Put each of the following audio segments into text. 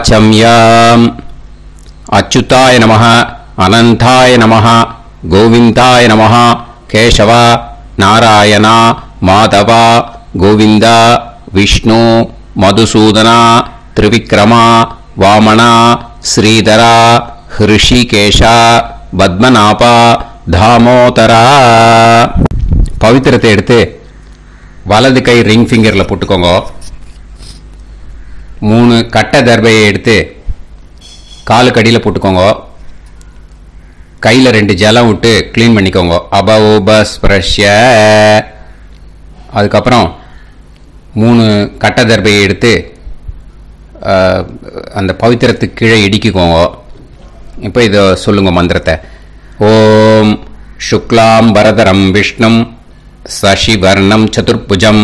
वाचम्याम् अच्युताय नमः अनंताय नमः गोविंदाय नमः केशव नारायण माधव गोविंद विष्णु मधुसूदन त्रिविक्रम वामन श्रीधर ऋषिकेश पद्मनाभ दामोदर पवित्रத்தை எடுத்து வலது கை ரிங் ஃபிங்கர்ல போட்டுக்கோங்க. 3 கட்ட தர்பையை எடுத்து காலுக்கு அடியில் போட்டுக்கோங்க. கையில் 2 ஜலம் விட்டு க்ளீன் பண்ணிக்கோங்க. அபௌபஸ்பிரஷ்ய. அதுக்கப்புறம் 3 கட்ட தர்பையை எடுத்து அந்த பவித்திரத்துக்கு கீழே இடிக்கிக்கோங்க. இப்போ இதை சொல்லுங்க மந்திரத்தை. ஓம் சுக்லாம் வரதரம் விஷ்ணும் சசிவர்ணம் சதுர்புஜம்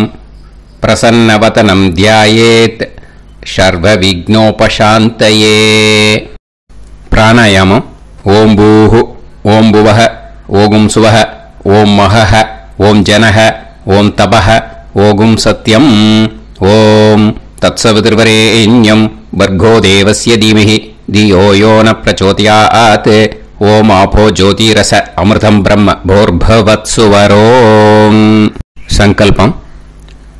பிரசன்னவதனம் தியாயேத் சர்வ விக்னோபசாந்தயே. பிராணாயாமம். ஓம் பூஹு ஓம் புவஹ ஓகும் சுவஹ ஓம் மஹஹ ஓம் ஜனஹ ஓம் தபஹ ஓகும் சத்யம் ஓம் தத்சவிதுர்வரேண்யம் பர்கோ தேவஸ்ய தீமஹி தியோ யோ ந பிரச்சோதயாத் ஓம் ஆபோ ஜோதிரச அமிர்தம் பிரம்ம போர்பவத்சுவரோம். சங்கல்பம்.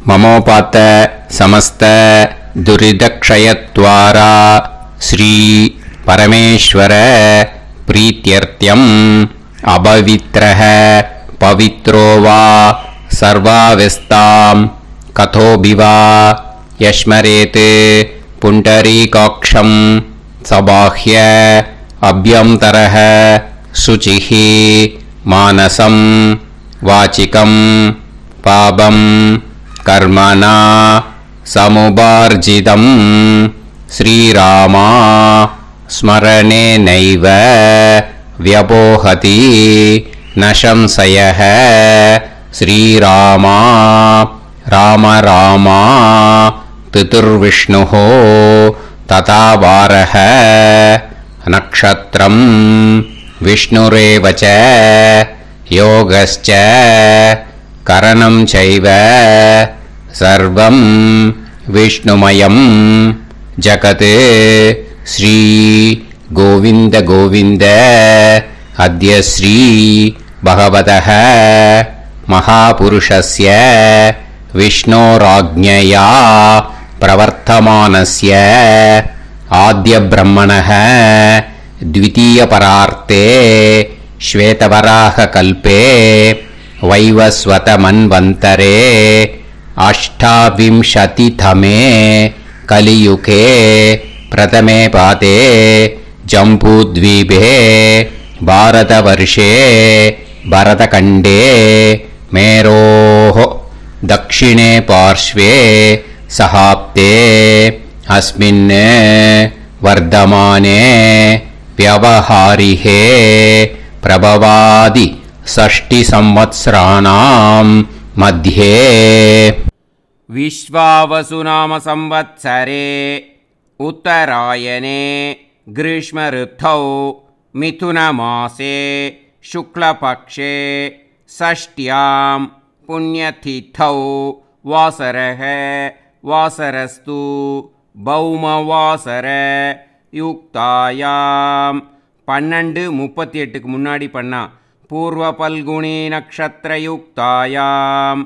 மமோபாத்த சமஸ்த दुरिदक्षयत्वारा श्री परमेश्वर प्रीत्यर्थ्यम् अभवित्रः पवित्रो वा सर्वावस्थां कथोभिवा यस्मरेत् पुण्डरीकाक्षं सबाह्य अभ्यन्तरः शुचिः मानसं वाचिकं पापं कर्मणा समुपार्जितं श्रीरामा स्मरणेनैव व्यपोहति न संशयः. श्रीरामा राम रामा पितुर्विष्णुः तथा वारः नक्षत्रं विष्णुरेव च योगश्च करणं चैव सर्वं विष्णुमयं जगत्. श्री गोविंद गोविंद अद्य श्री भगवतः महापुरुषस्य विष्णोराज्ञया प्रवर्तमानस्य आद्यब्रह्मणः द्वितीयपरार्थे श्वेतवराहकल्पे वैवस्वतमन्वन्तरे अष्टाविंशतितमे कलियुगे प्रथमे पादे जम्बूद्वीपे भारतवर्षे भरतखण्डे मेरोः दक्षिणे पार्श्वे सहाब्दे अस्मिन् वर्धमाने व्यवहारिहे प्रभवादि षष्टिसंवत्सराणां मध्ये विश्वावसुनाम संवत्सरे उत्तरायणे ग्रीष्म ऋतौ मिथुनमासे शुक्लपक्षे षष्ट्यां पुण्यतिथौ वासरः वासरस्तु भौमवासर युक्तायां 12:38 முன்னாடி பண்ணா पूर्व पल्गुनी नक्षत्र युक्तायां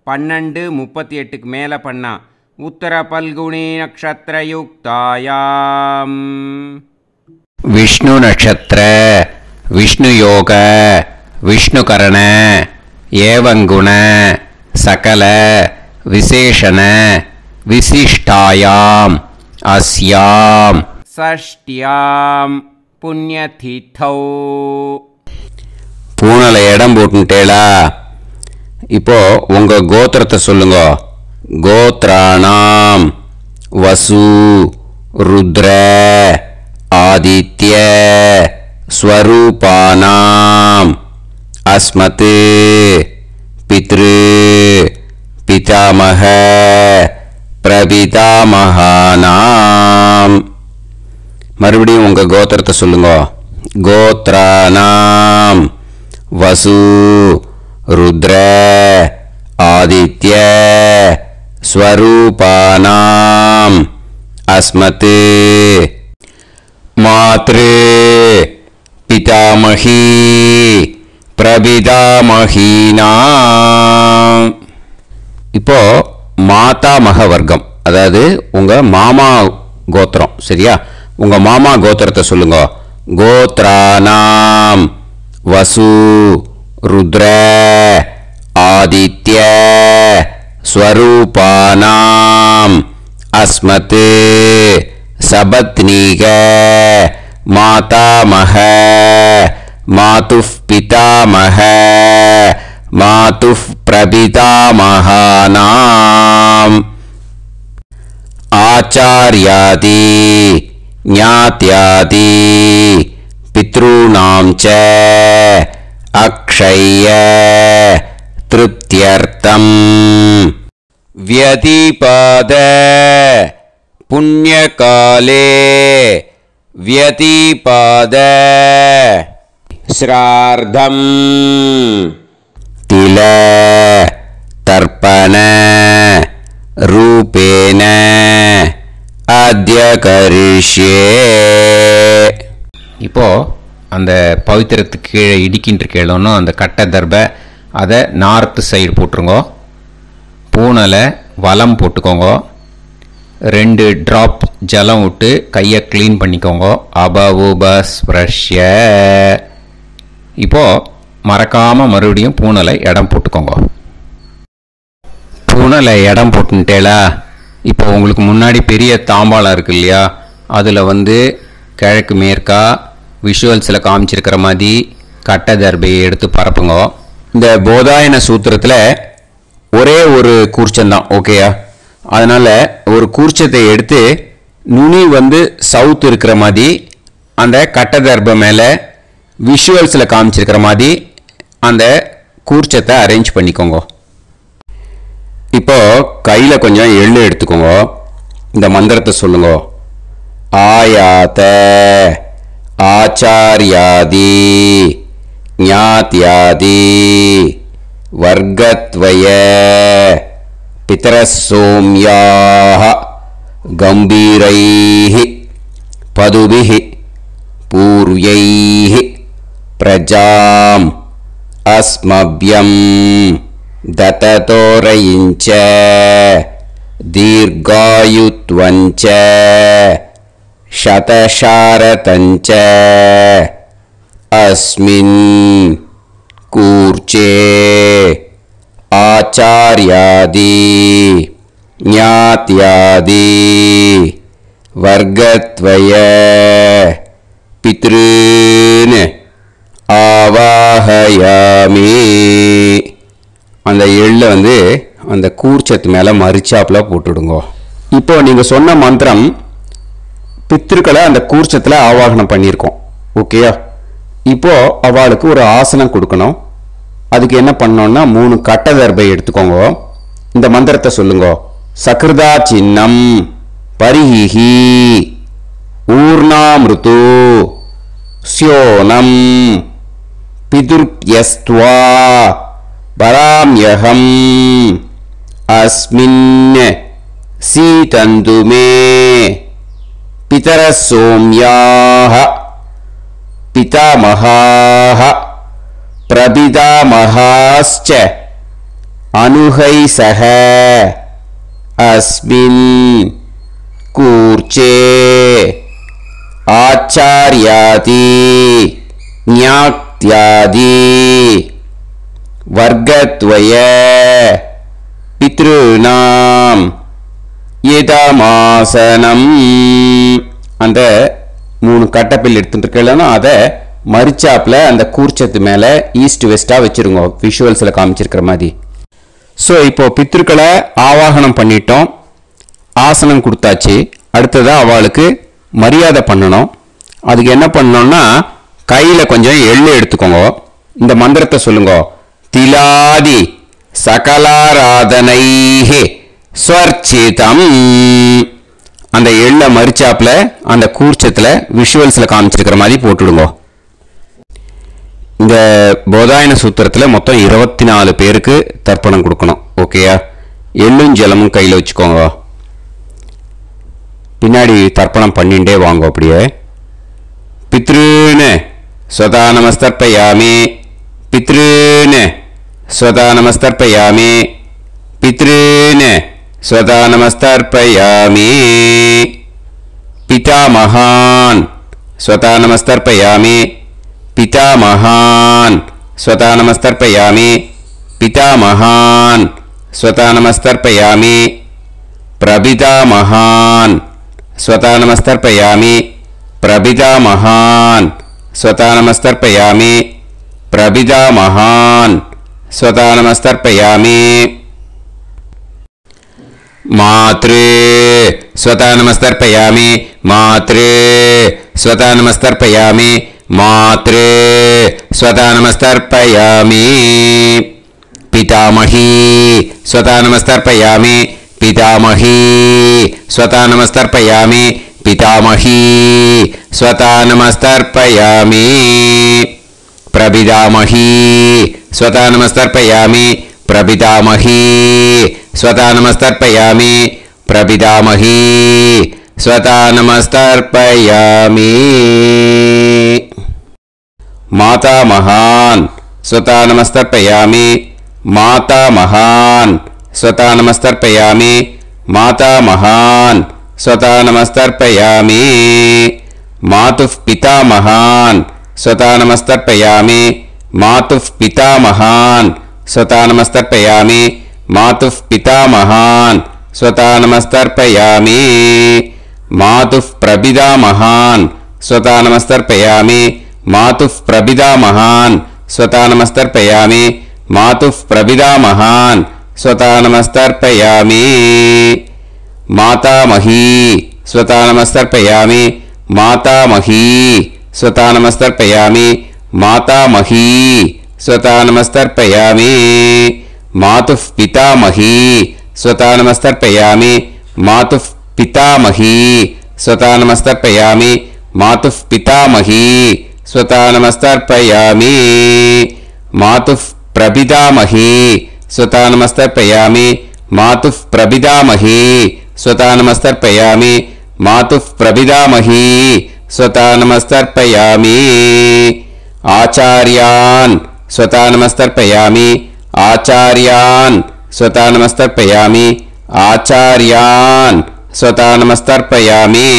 12:38 மேல பண்ணா उत्तर पल्गुनी नक्षत्र युक्तायां विष्णु नक्षत्र विष्णु योग विष्णुकरण एवं गुण सकल विशेषण विशिष्टायाम् अस्यां षष्ट्यां पुण्यतिथौ. பூனலை இடம் போட்டுட்டேளா? இப்போ உங்க கோத்திரத்தை சொல்லுங்க. கோத்ராணாம் வசு ருத்ர ஆதித்ய ஸ்வரூபானாம் அஸ்மத் பித்ரு பிதாமக பிரபிதாமகானாம். மறுபடியும் உங்க கோத்திரத்தை சொல்லுங்க. கோத்ராணாம் वसु रुद्र आदित्य स्वरूपानाम् अस्मत् मातृ पितामही பிரபிதாமஹீனா. இப்போ மாதாமக வர்க்கம், அதாவது உங்க மாமா கோத்திரம். சரியா? உங்க மாமா கோத்திரத்தை சொல்லுங்க. கோத்ரானாம் வசு ருத்ர ஆதித்ய ஸ்வரூபானாம் அஸ்மத் சபத்னீக மாதாமக மாதுஃப் பிதாமக மாதுஃப் பிரபிதாமகானாம் ஆச்சார்யாதி ஞாத்யாதி பித்ருணாம் ச அக்ஷய திருப்தியர்த்தம் வியதிபாத புண்ணியகாலே வியதிபாத ஸ்ரார்த்தம் தில தர்ப்பண ரூபேன அத்ய கரிஷ்யே. இப்போ அந்த பவித்திரத்துக்கு கீழே இடிக்கின்ற கேளோன்னு அந்த கட்டை தர்பை அதை நார்த்து சைடு போட்டுருங்கோ. பூனலை வலம் போட்டுக்கோங்க. 2 ட்ராப் ஜலம் விட்டு கையை க்ளீன் பண்ணிக்கோங்க. அபவுபஸ்ப்ரஷ்ய. இப்போது மறக்காமல் மறுபடியும் பூனலை இடம் போட்டுக்கோங்க. பூனலை இடம் போட்டுட்டேலா, இப்போ உங்களுக்கு முன்னாடி பெரிய தாம்பாளம் இருக்கு இல்லையா, அதில் கிழக்கு மேற்கா விஷுவல்ஸில் காமிச்சிருக்கிற மாதிரி கட்டை தர்பையை எடுத்து பரப்புங்க. இந்த போதாயன சூத்திரத்தில் ஒரே ஒரு கூர்ச்சந்தான், ஓகேயா? அதனால் ஒரு கூர்ச்சத்தை எடுத்து நுனி சவுத் இருக்கிற மாதிரி அந்த கட்டை தர்பை மேலே விஷுவல்ஸில் காமிச்சிருக்கிற மாதிரி அந்த கூர்ச்சத்தை அரேஞ்ச் பண்ணிக்கோங்க. இப்போ கையில் கொஞ்சம் எள்ளு எடுத்துக்கோங்க. இந்த மந்திரத்தை சொல்லுங்க. ஆயாத ஆச்சாரியாதி ஞாத்யாதி வர்க்கத்வய பிதரசோம்யாஹ கம்பீரைஹ பதுபிஹ பூர்வைஹ பிரஜாம் அஸ்மப்யம் தததோரயிஞ்ச தீர்காயுத்வஞ்ச சதசாரதஞ்ச அஸ்மின் கூர்ச்சே ஆச்சார்யாதி ஞாத்யாதி வர்க்கத்வய பித்ருன் ஆவாஹயாமி. அந்த எள்ளை அந்த கூர்ச்சத்து மேலே மரிச்சாப்பில் போட்டுடுங்க. இப்போ நீங்கள் சொன்ன மந்திரம் பித்ருக்களை அந்த கூர்ச்சத்தில் ஆவாகனம் பண்ணியிருக்கோம், ஓகேயா? இப்போ அவளுக்கு ஒரு ஆசனம் கொடுக்கணும். அதுக்கு என்ன பண்ணோம்னா 3 கட்டை தர்பை எடுத்துக்கோங்க. இந்த மந்திரத்தை சொல்லுங்க. சக்ருதா சின்னம் பரிஹி ஊர்ணாமிருத்து ஸ்யோனம் பிதுர்ப்யஸ்த்வா பராம்யகம் அஸ்மின் சீதந்துமே பிதரசோம்யாஹ பிதாமகாஹ பிரபிதாமகாஸ்ச அனுகைசஹ அஸ்மின் கூர்ச்சே ஆச்சார்யாதி ஞாத்யாதி வர்க்கத்வய பித்ருணாம் இதமாசனம். அந்த 3 கட்டப்பில் எடுத்துட்டு இருக்கலன்னா அதை மரிச்சாப்பில் அந்த கூர்ச்சத்து மேலே ஈஸ்ட் வெஸ்ட்டாக வச்சுருங்க, விஷுவல்ஸில் காமிச்சிருக்கிற மாதிரி. ஸோ இப்போ பித்ருக்களை ஆவாகனம் பண்ணிட்டோம், ஆசனம் கொடுத்தாச்சு. அடுத்ததாக அவளுக்கு மரியாதை பண்ணணும். அதுக்கு என்ன பண்ணணும்னா கையில் கொஞ்சம் எள்ளு எடுத்துக்கோங்க. இந்த மந்திரத்தை சொல்லுங்க. திலாதி சகலாராதனைஹே ஸ்வர்ச்சிதம். அந்த எள்ளை மரிச்சாப்பில் அந்த கூர்ச்சத்தில் விஷுவல்ஸில் காமிச்சிருக்கிற மாதிரி போட்டுடுங்க. இந்த போதாயன சூத்திரத்தில் மொத்தம் 24 பேருக்கு தர்ப்பணம் கொடுக்கணும், ஓகேயா? எள்ளும் ஜலமும் கையில் வச்சுக்கோங்க. பின்னாடி தர்ப்பணம் பண்ணிண்டே வாங்க. அப்படியே பித்ருன்னு ஸ்வதா நமஸ்தர்ப்பயாமி, பித்ருன்னு ஸ்வதா நமஸ்தர்ப்பயாமி, பித்ருன்னு ஸ்வதா நமஸ்தர்ப்பயாமி. பிதாமகான் ஸ்வதா நமஸ்தர்ப்பயாமி, பிதாமகான் ஸ்வதா நமஸ்தர்ப்பயாமி, பிதாமகான் ஸ்வதா நமஸ்தர்ப்பயாமி. பிரபிதாமகான் ஸ்வதா நமஸ்தர்ப்பயாமி, பிரபிதாமகான் ஸ்வதா நமஸ்தர்ப்பயாமி, பிரபிதாமகான் ஸ்வதா நமஸ்தர்ப்பயாமி. மாத்ரு ஸ்வதா நமஸ்தர்ப்பயாமி, மாத்ரு ஸ்வதா நமஸ்தர்ப்பயாமி, மாத்ரு ஸ்வதா நமஸ்தர்ப்பயாமி. பிதாமஹி ஸ்வதா நமஸ்தர்ப்பயாமி, பிதாமஹி ஸ்வதா நமஸ்தர்ப்பயாமி, பிதாமஹி ஸ்வதா நமஸ்தர்ப்பயாமி. பிரபிதாமஹி ஸ்வதா நமஸ்தர்ப்பயாமி, பிரபிதாமஹி ஸ்வதா நமஸ்தர்ப்பயாமி, பிரபிதாமஹி ஸ்வதா நமஸ்தர்ப்பயாமி. மாதாமகான் ஸ்வதா நமஸ்தர்ப்பயாமி, மாதாமகான் ஸ்வதா நமஸ்தர்ப்பயாமி, மாதாமகான் ஸ்வதா நமஸ்தர்ப்பயாமி. மாதுః பிதாமகான் ஸ்வதா நமஸ்தர்ப்பயாமி, மாதுः பிதாமகான் ஸ்வதா நமஸ்தர்ப்பயாமி, மாதுः பிதாமகான் ஸ்வதா நமஸ்தர்ப்பயாமி. மாதுः பிரபிதாமகான் ஸ்வதா நமஸ்தர்ப்பயாமி, மாதுः பிரபிதாமகான் ஸ்வதா நமஸ்தர்ப்பயாமி, மாதுः பிரபிதாமகான் ஸ்வதா நமஸ்தர்ப்பயாமி. மாதாமஹி ஸ்வதா நமஸ்தர்ப்பயாமி, மாதாமஹி ஸ்வதா நமஸ்தர்ப்பயாமி, மாதாமஹி ஸ்வதா நமஸ்தர்ப்பயாமி. மாதுः பிதாமஹி ஸ்வதா நமஸ்தர்ப்பயாமி, மாதுः பிதாமஹி ஸ்வதா நமஸ்தர்ப்பயாமி, மாதுः பிதாமஹி ஸ்வதா நமஸ்தர்ப்பயாமி. மாதுः பிரபிதாமஹி ஸ்வதா நமஸ்தர்ப்பயாமி, மாதுः பிரபிதாமஹி ஸ்வதா நமஸ்தர்ப்பயாமி, மாதுः பிரபிதாமஹி ஸ்வதா நமஸ்தர்ப்பயாமி. ஆச்சார்யான் ஸ்வதா நமஸ்தர்ப்பயாமி, ஆச்சார்யான் ஸ்வதா நமஸ்தர்ப்பயாமி, ஆச்சார்யான் ஸ்வதா நமஸ்தர்ப்பயாமி.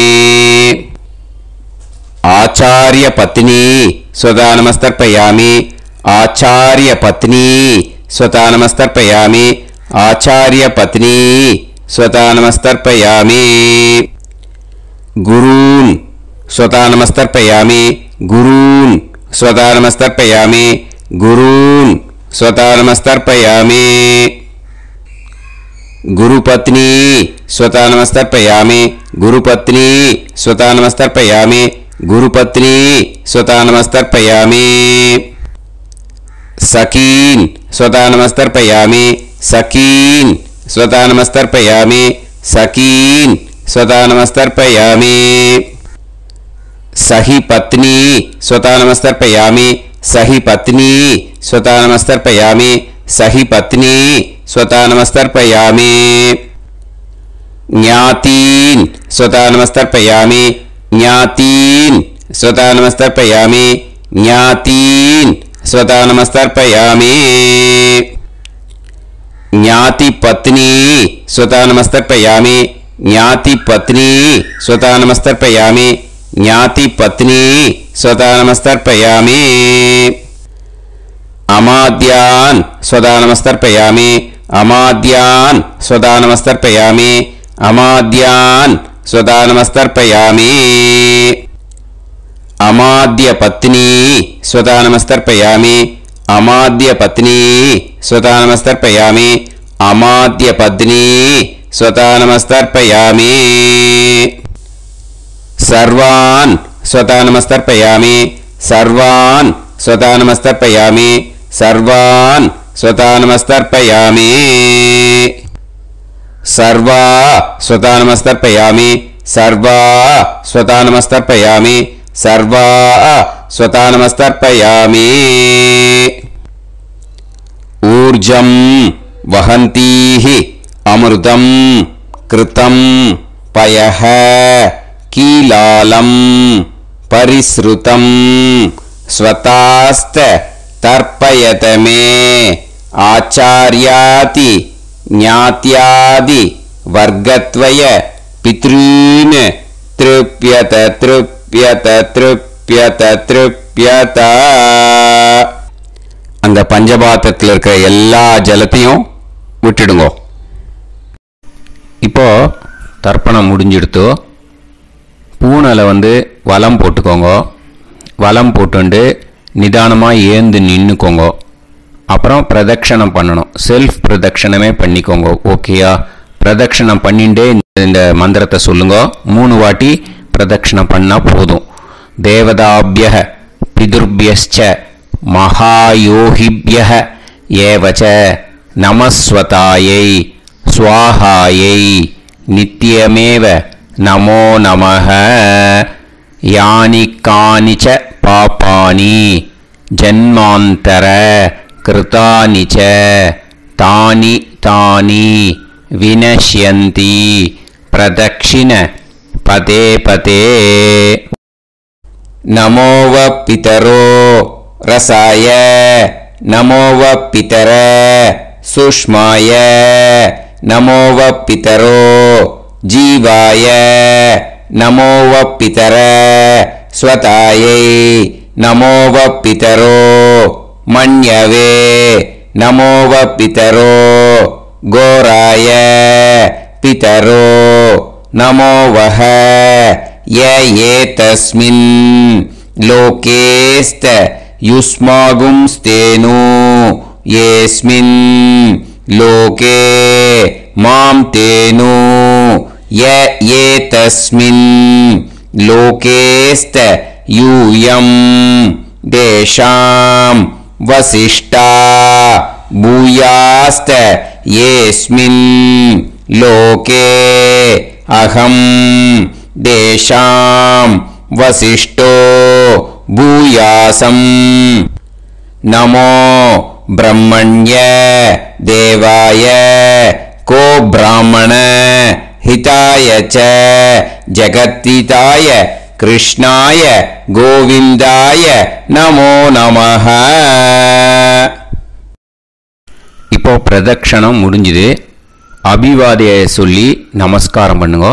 ஆச்சார்ய பத்னி ஸ்வதா நமஸ்தர்ப்பயாமி, ஆச்சார்ய பத்னி ஸ்வதா நமஸ்தர்ப்பயாமி, ஆச்சார்ய பத்னி ஸ்வதா நமஸ்தர்ப்பயாமி. குரூன் ஸ்வதா நமஸ்தர்ப்பயாமி, குரூன் ஸ்வதா நமஸ்தர்ப்பயாமி, குரூன் ஸ்வதா நமஸ்தர்ப்பயாமி. गुरुपत्नी स्वता नमस्तर्पयामि, गुरुपत्नी स्वता नमस्तर्पयामि, गुरुपत्नी स्वता नमस्तर्पयामि. सकीन स्वता नमस्तर्पयामि, सकीन स्वता नमस्तर्पयामि, सकीन स्वता नमस्तर्पयामि. सही पत्नी स्वता नमस्तर्पयामि, सही पत्नी स्वता नमस्तर्पयामि, सही पत्नी स्वता नमस्तर्पयामि. ज्ञातीन स्वता नमस्तर्पयामि, ज्ञातीन स्वता नमस्तर्पयामि, ज्ञातीन स्वता नमस्तर्पयामि. ज्ञाति पत्नी स्वता नमस्तर्पयामि, ज्ञाति पत्नी स्वता नमस्तर्पयामि, ज्ञाति पत्नी स्वता नमस्तर्पयामि. अमाद्यान स्वता नमस्तर्पयामि, अमाद्यान स्वता नमस्तर्पयामि, अमाद्यान स्वता नमस्तर्पयामि. अमाद्य पत्नी स्वता नमस्तर्पयामि, अमाद्य पत्नी स्वता नमस्तर्पयामि, अमाद्य पत्नी स्वता नमस्तर्पयामि. सर्वान् स्वता नमस्तर्पयामि, सर्वान् स्वता नमस्तर्पयामि, सर्वान् स्वता नमस्तर्पयामि. सर्वा स्वता नमस्तर्पयामि, सर्वा स्वता नमस्तर्पयामि, सर्वा स्वता नमस्तर्पयामि. ऊर्जं वहन्तीः अमृतं कृतं பயஹ கீலாலம் பரிஸ்ருதம் ஸ்வதாஸ்த தர்ப்பயதமே ஆச்சார்யாதி ஞாத்யாதி வர்க்கத்வய பித்ரீன் த்ருப்யத த்ருப்யத த்ருப்யத த்ருப்யத. அந்த பஞ்சபாத்திரத்தில் இருக்கிற எல்லா ஜலத்தையும் விட்டுடுங்கோ. இப்போ தர்ப்பணம் முடிஞ்சிடுத்து. பூனலை வலம் போட்டுக்கோங்க. வலம் போட்டுண்டு நிதானமாக ஏந்து நின்றுக்கோங்க. அப்புறம் பிரதட்சணம் பண்ணணும். செல்ஃப் பிரதட்சணமே பண்ணிக்கோங்க. ஓகேயா? பிரதட்சணம் பண்ணிண்டே இந்த மந்திரத்தை சொல்லுங்க. 3 வாட்டி பிரதட்சணம் பண்ணால் போதும். தேவதாபிய பிதுர்பியஸ்ச மகாயோகிபிய ஏவச்ச நமஸ்வதாயை ஸ்வாஹாயை நித்யமேவ நமோ நமஹ. யானி கானிச்ச பாபானி ஜன்மாந்தர கிருதானி ச தானி தானி வினஷ்யந்தி பிரதக்ஷிண பதே பதே. நமோவ பிதரோ ரசாய நமோவ பிதர சுஷ்மாய நமோவ பிதரோ ஜீவாய நமோவ பிதர ஸ்வதாயை நமோவ பிதரோ மன்யவே நமோவ பிதரோ கோராய பிதரோ நமோவஹ ய ஏதஸ்மின் லோகேஸ்த யுஸ்மாகும்ஸ்தேனு யேஸ்மின் லோகே மாம் தேனு ய ஏதஸ்மின் லோகேஸ்த யூயம் தேஷாம் வசிஷ்டா பூயாஸ்த யேஸ்மின் லோகே அகம் தேஷாம் வசிஷ்டோ பூயாசம். நமோ பிரம்மண்ய தேவாய கோ பிராமண ஹிதாய ச ஜகத்ஹிதாய கிருஷ்ணாய கோவிந்தாய நமோ நமஹ. இப்போ பிரதட்சணம் முடிஞ்சுது. அபிவாதியை சொல்லி நமஸ்காரம் பண்ணுங்க.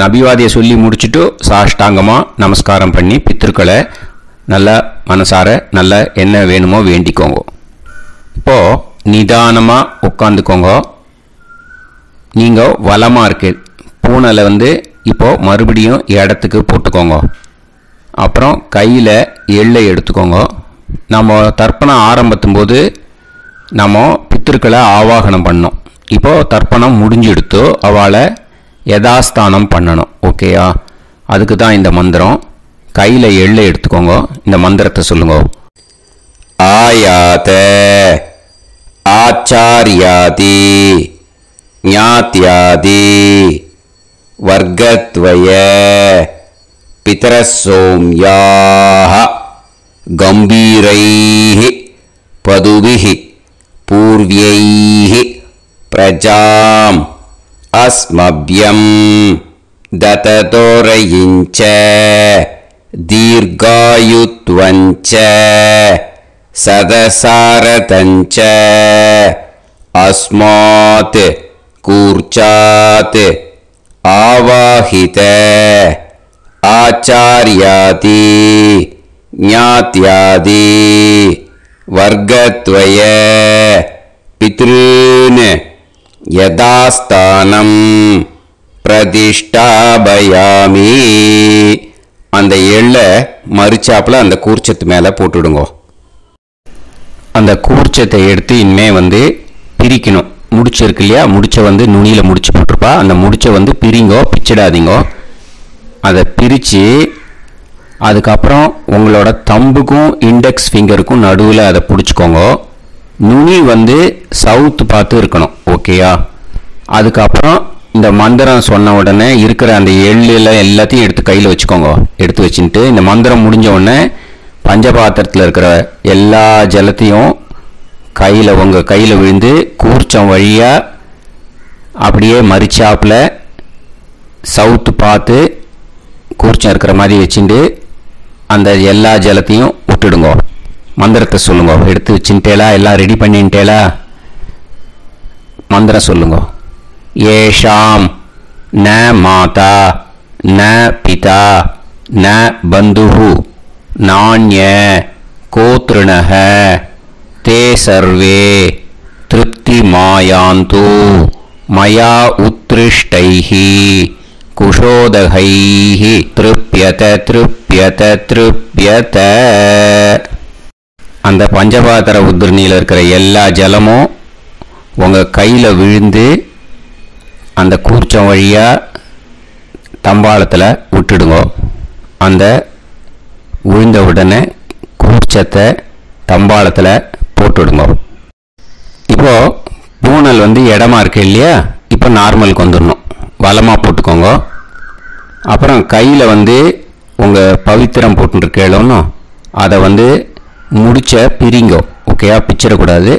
அபிவாதியை சொல்லி முடிச்சுட்டு சாஷ்டாங்கமாக நமஸ்காரம் பண்ணி பித்திருக்களை நல்லா மனசார நல்லா என்ன வேணுமோ வேண்டிக்கோங்க. இப்போது நிதானமாக உட்காந்துக்கோங்க. நீங்கள் வலமாக இருக்கு பூனலை இப்போது மறுபடியும் இடத்துக்கு போட்டுக்கோங்க. அப்புறம் கையில் எள்ளை எடுத்துக்கோங்க. நம்ம தர்ப்பணம் ஆரம்பித்தும் போது நம்ம பித்திருக்களை ஆவாகனம் பண்ணோம். இப்போது தர்ப்பணம் முடிஞ்செடுத்து அவளை யதாஸ்தானம் பண்ணணும். ஓகேயா? அதுக்கு தான் இந்த மந்திரம். கையில் எள்ளை எடுத்துக்கோங்க. இந்த மந்திரத்தை சொல்லுங்க. ஆயாத ஆச்சாரியாதி ஞாத்யாதி வர்க்கத்வய பிதரசோம்யாஹ கம்பீரைஹி பதுபிஹி பூர்வ்யைஹி பிரஜாம் அஸ்மப்யம் தததோரயிஞ்ச தீர்காயுத்வஞ்ச சதசாரதஞ்ச அஸ்மாத் கூர்ச்சாத் ஆவாஹித ஆச்சார்யாதி ஞாத்யாதி வர்க்கத்வய பித்ருன் யதாஸ்தானம் பிரதிஷ்டாபயாமி. அந்த எள்ளை மறிச்சாப்புல அந்த கூர்ச்சத்து மேலே போட்டுடுங்க. அந்த கூர்ச்சத்தை எடுத்து இனிமே பிரிக்கணும். முடிச்சிருக்கு இல்லையா? முடிச்ச நுனியில் முடிச்சு போட்டிருப்பா. அந்த முடிச்ச பிரிங்கோ, பிச்சிடாதீங்கோ. அதை பிரித்து அதுக்கப்புறம் உங்களோட தம்புக்கும் இண்டெக்ஸ் ஃபிங்கருக்கும் நடுவில் அதை பிடிச்சிக்கோங்க. நுனி சவுத்து பார்த்து இருக்கணும். ஓகேயா? அதுக்கப்புறம் இந்த மந்திரம் சொன்ன உடனே இருக்கிற அந்த எள்ளில் எல்லாத்தையும் எடுத்து கையில் வச்சுக்கோங்க. எடுத்து வச்சுட்டு இந்த மந்திரம் முடிஞ்ச உடனே பஞ்சபாத்திரத்தில் இருக்கிற எல்லா ஜலத்தையும் உங்கள் கையில் விழுந்து கூர்ச்சம் வழியாக அப்படியே மறிச்சாப்பில் சவுத்து பார்த்து கூர்ச்சம் இருக்கிற மாதிரி வச்சுட்டு அந்த எல்லா ஜலத்தையும் விட்டுடுங்க. மந்திரத்தை சொல்லுங்க. எடுத்து வச்சுட்டேலா? எல்லாம் ரெடி பண்ணிட்டேலா? மந்திரம் சொல்லுங்க. ஏஷாம் ந மாதா ந பிதா ந பந்துஹு நாண்ய கோத்ருணஹ தே சர்வே திருப்தி மாயாந்து மயா உத்ருஷ்டைஹி குஷோதகைஹி திருப்யத திருப்யத திருப்யத. அந்த பஞ்சபாத்திர உத்ரணியில் இருக்கிற எல்லா ஜலமும் உங்கள் கையில் விழுந்து அந்த கூர்ச்சம் வழியாக தம்பாளத்தில் விட்டுடுங்க. அந்த விழுந்த உடனே கூர்ச்சத்தை தம்பாளத்தில் போட்டுடுங்க. இப்போது பூனல் இடமா இருக்கு இல்லையா? இப்போ நார்மலுக்கு வந்துடணும். வலமாக போட்டுக்கோங்க. அப்புறம் கையில் உங்கள் பவித்திரம் போட்டுருக்கேளோன்னு அதை முடிச்ச பிரிங்கோ. ஓகேயா? பிச்சிடக்கூடாது.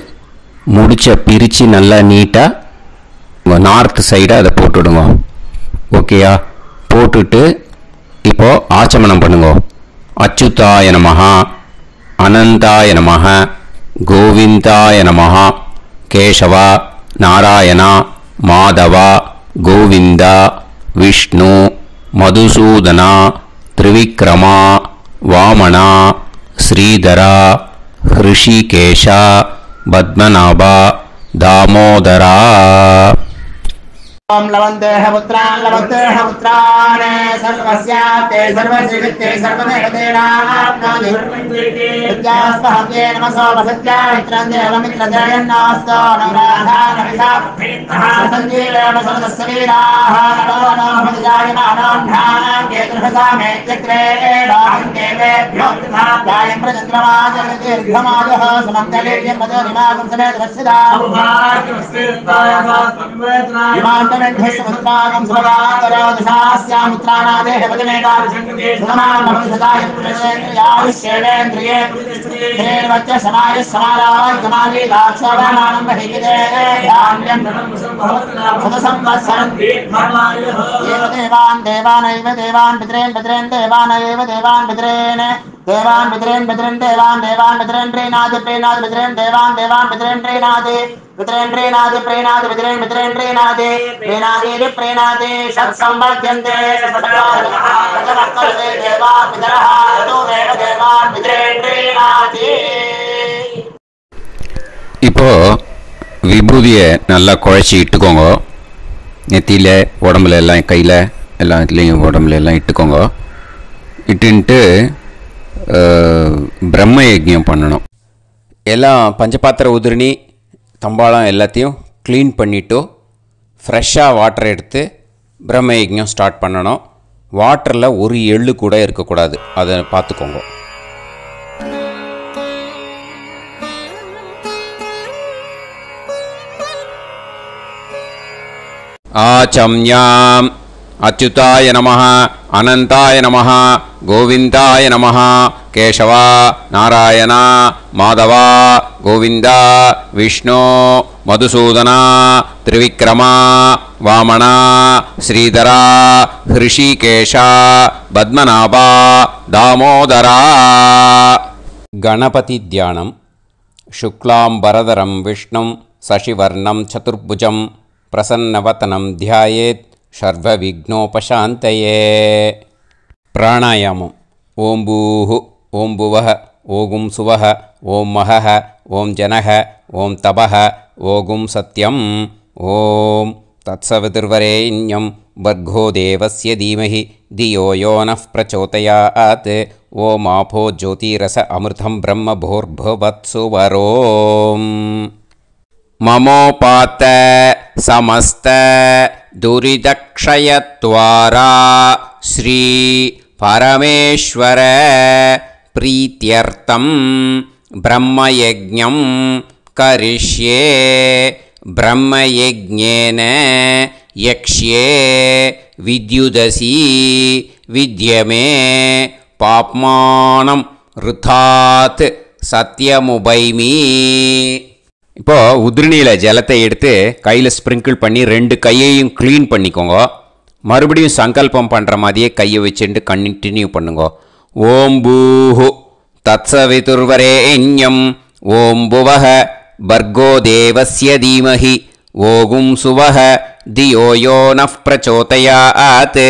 முடிச்ச பிரித்து நல்லா நீட்டாக நார்த் சைடை அதை போட்டுவிடுங்க. ஓகேயா? போட்டுட்டு இப்போது ஆச்சமனம் பண்ணுங்க. அச்சுதாய நமஹ அனந்தாய நமஹ கோவிந்தாய நமஹ கேசவா நாராயணா மாதவா கோவிந்தா விஷ்ணு மதுசூதனா திரிவிக்ரமா வாமனா ஸ்ரீதரா ஹிருஷிகேஷா பத்மநாபா தாமோதரா. ओम लवन्तेह पुत्रान् लवन्तेह पुत्रान् सर्वस्याते सर्वश्रीवित्ते सर्वदेवतेनाप्नोति विद्यास्पहते नमसो वसत्या मित्रं देवमित्रजयन्नास्तो नवराधानविषाः सञ्जीवेम सर्वस्वीराः नमो नमः जायमानां केतुर्भसामे चक्रे बाहं देवेभ्यो ध्यायं प्रचन्द्रमाजगदीर्घमाजः समन्तलेयं मदोनिमागं समेत वत्सदा पुत्रागं सुभगान्तरादशास्यामित्राणादेह पदमेकाभिषङ्गते समानमसदायन्द्रिये हेर्वच्च समाय समाराय कमाली दाक्षावानानं महिगिते धान्यं सदसंवत्सरं देवान् देवानैव देवान् पितॄन् पितॄन् देवानैव देवान् पितॄन् देवान् पितॄन् पितॄन् देवान् देवान् पितॄन् प्रीणाति प्रीणाति पितॄन् देवान् देवान् पितॄन् प्रीणाति पितॄन् प्रीणाति प्रीणाति पितॄन् पितॄन् प्रीणाति प्रीणाति प्रीणाति षट्संवर्ध्यन्ते देवा पितरः ततोमेव देवान् पितॄन् प्रीणाति. இப்போ விபூதியை நல்லா குழைச்சி இட்டுக்கோங்க. நெத்தியில் உடம்புல எல்லாம் கையில் எல்லா இதுலேயும் உடம்புல எல்லாம் இட்டுக்கோங்க. இட்டுன்ட்டு பிரம்ம யஜ்ஞம் பண்ணணும். எல்லாம் பஞ்சபாத்திர உதிரணி தம்பாளம் எல்லாத்தையும் க்ளீன் பண்ணிவிட்டு ஃப்ரெஷ்ஷாக வாட்டர் எடுத்து பிரம்ம யஜ்ஞம் ஸ்டார்ட் பண்ணணும். வாட்டரில் ஒரு எள்ளு கூட இருக்கக்கூடாது. அதை பார்த்துக்கோங்க. ஆச்சம்யாம் அச்சுதாய நமஹ அனந்தாய நமஹ கோவிந்தாய நமஹ கேசவா நாராயணா மாதவா கோவிந்தா விஷ்ணு மதுசூதனா திரிவிக்ரமா வாமனா ஸ்ரீதரா ஹிருஷிகேஷா பத்மநாபா தாமோதரா. கணபதி தியானம். சுக்லாம்பரதரம் விஷ்ணும் சசிவர்ணம் சதுர்புஜம் பிரசன்னவதனம் தியாயேத் சர்வவிக்னோபசாந்தயே. பிராணாயாமம். ஓம் பூஹு ஓம் புவஹ ஓகும் சுவஹ ஓம் மஹஹ ஓம் ஜனஹ ஓம் தபஹ ஓகும் சத்யம் ஓம் தத்சவிதுர்வரேண்யம் வர்கோ தேவஸ்ய தீமஹி தியோ யோ நः பிரச்சோதயாத் ஓம் ஆபோ ஜோதிரஸ அமிர்தம் பிரம்ம பூர்புவத்சு வரோம். மமோபாத்த சமஸ்த துரிதக்ஷயத்வாரா ஸ்ரீ பரமேஸ்வர பிரீத்யர்த்தம் பிரம்மயஜ்ஞம் கரிஷ்யே. பிரம்மயஜ்ஞேன யக்ஷ்யே வித்யுதசி வித்யமே பாப்மானம் ருதாத் சத்யமுபைமி. இப்போது உதிரணியில் ஜலத்தை எடுத்து கையில் ஸ்ப்ரிங்கிள் பண்ணி 2 கையையும் க்ளீன் பண்ணிக்கோங்க. மறுபடியும் சங்கல்பம் பண்ணுற மாதிரியே கையை வச்சுட்டு கண்டினியூ பண்ணுங்க. ஓம் பூஹு தத்சவிதுர்வரேண்யம் ஓம் புவஹ பர்கோ தேவஸ்ய தீமஹி ஓகும் சுவஹ தியோ யோ நஃப் பிரச்சோதயாத்.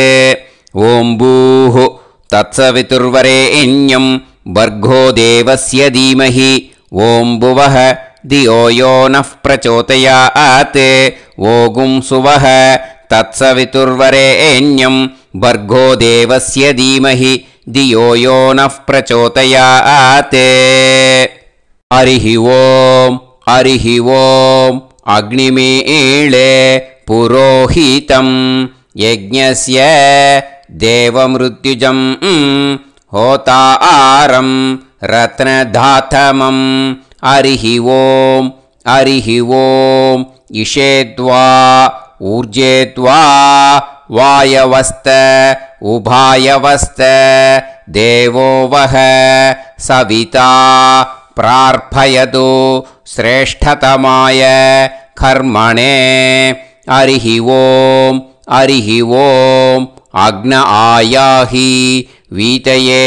ஓம் பூஹு தத்சவிதுர்வரேண்யம் பர்கோ தேவஸ்ய தீமஹி ஓம் புவஹ தியோ யோ நஃப் பிரச்சோதயாத். ஓகும் சுவஹ தத்சவிதுர்வரேண்யம் பர்கோ தேவஸ்ய தீமஹி தியோ யோ நஃப் பிரச்சோதயாத். ஹரிஹி ஓம் ஹரிஹி ஓம் அக்னிமீளே புரோஹிதம் யஜ்ஞஸ்ய தேவமிருத்யுஜம் ஹோதாரம் ரத்னதாதமம். ஹரிஹி ஓம் ஹரிஹி ஓம் இஷேத்வா ஊர்ஜேத்வா வாயவஸ்த உபாயவஸ்த தேவோ வஹ சவிதா பிரார்ப்பயது ஸ்ரேஷ்டதமாய கர்மணே. ஹரிஹி ஓம் ஹரிஹி ஓம் அக்ன ஆயாஹி வீதயே